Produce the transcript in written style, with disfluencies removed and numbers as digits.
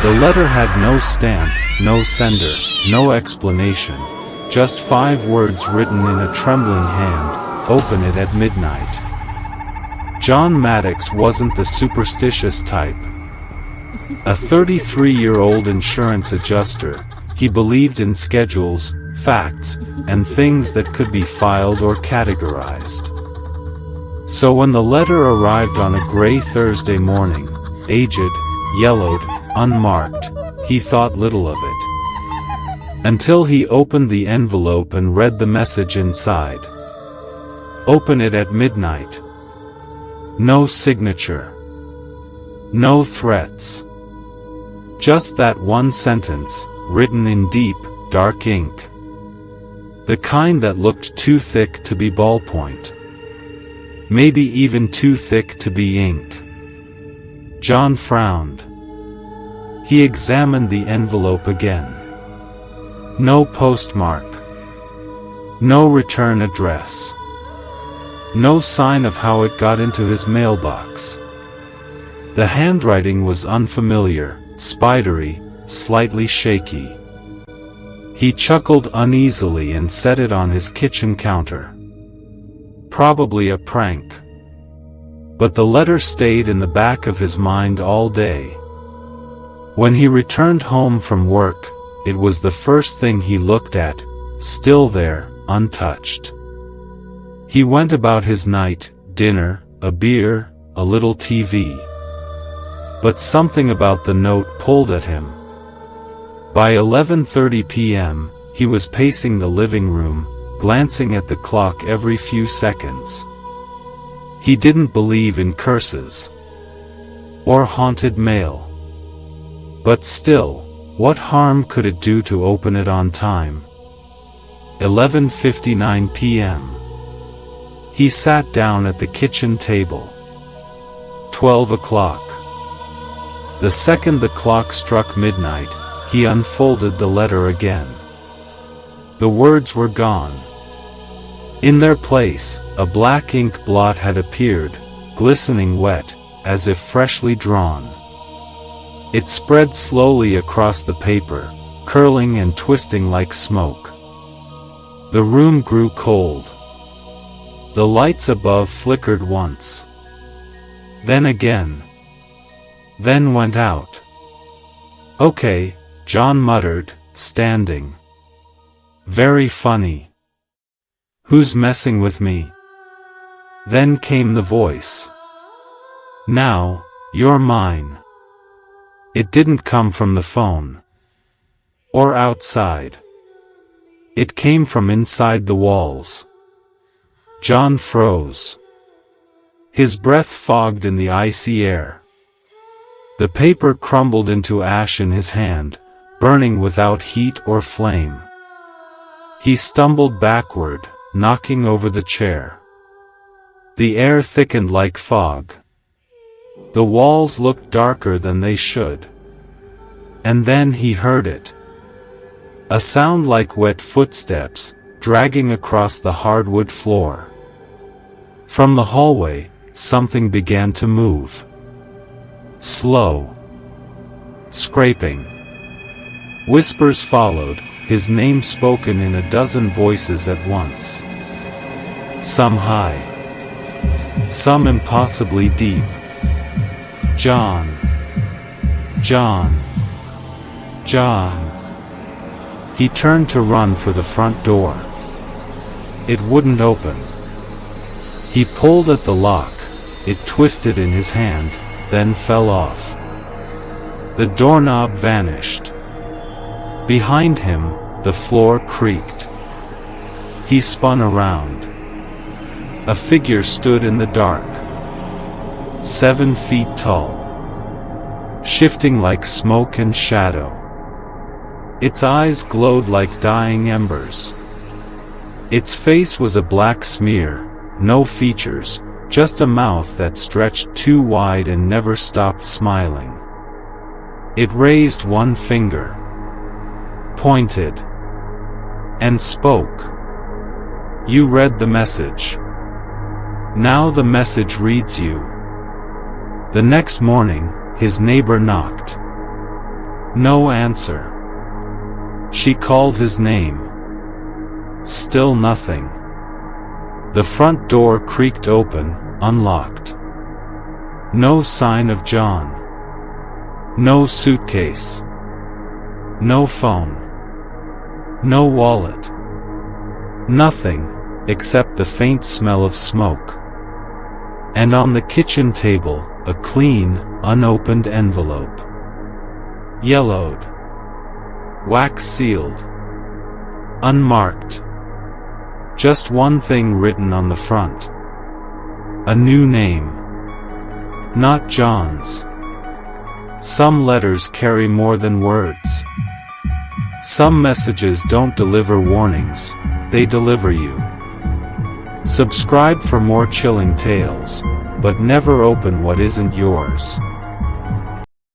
The letter had no stamp, no sender, no explanation, just 5 words written in a trembling hand: "Open it at midnight." John Maddox wasn't the superstitious type. A 33-year-old insurance adjuster, he believed in schedules, facts, and things that could be filed or categorized. So when the letter arrived on a gray Thursday morning, aged, yellowed, unmarked, he thought little of it. Until he opened the envelope and read the message inside. "Open it at midnight." No signature. No threats. Just that one sentence, written in deep, dark ink. The kind that looked too thick to be ballpoint. Maybe even too thick to be ink. John frowned. He examined the envelope again. No postmark. No return address. No sign of how it got into his mailbox. The handwriting was unfamiliar, spidery, slightly shaky. He chuckled uneasily and set it on his kitchen counter. Probably a prank. But the letter stayed in the back of his mind all day. When he returned home from work, it was the first thing he looked at, still there, untouched. He went about his night, dinner, a beer, a little TV. But something about the note pulled at him. By 11:30 p.m., he was pacing the living room, glancing at the clock every few seconds. He didn't believe in curses or haunted mail. But still, what harm could it do to open it on time? 11:59 p.m. He sat down at the kitchen table. 12 o'clock. The second the clock struck midnight, he unfolded the letter again. The words were gone. In their place, a black ink blot had appeared, glistening wet, as if freshly drawn. It spread slowly across the paper, curling and twisting like smoke. The room grew cold. The lights above flickered once. Then again. Then went out. "Okay," John muttered, standing. "Very funny. Who's messing with me?" Then came the voice. "Now, you're mine." It didn't come from the phone. Or outside. It came from inside the walls. John froze. His breath fogged in the icy air. The paper crumbled into ash in his hand, burning without heat or flame. He stumbled backward, knocking over the chair. The air thickened like fog. The walls looked darker than they should. And then he heard it. A sound like wet footsteps, dragging across the hardwood floor. From the hallway, something began to move. Slow. Scraping. Whispers followed, his name spoken in a dozen voices at once. Some high. Some impossibly deep. John. John. John. He turned to run for the front door. It wouldn't open. He pulled at the lock. It twisted in his hand, then fell off. The doorknob vanished. Behind him, the floor creaked. He spun around. A figure stood in the dark. 7 feet tall. Shifting like smoke and shadow. Its eyes glowed like dying embers. Its face was a black smear, no features, just a mouth that stretched too wide and never stopped smiling. It raised one finger, pointed, and spoke. You read the message. Now the message reads you. The next morning, his neighbor knocked. No answer. She called his name. Still nothing. The front door creaked open, unlocked. No sign of John. No suitcase. No phone. No wallet. Nothing, except the faint smell of smoke. And on the kitchen table, a clean, unopened envelope. Yellowed. Wax sealed. Unmarked. Just one thing written on the front. A new name. Not John's. Some letters carry more than words. Some messages don't deliver warnings, they deliver you. Subscribe for more chilling tales, but never open what isn't yours.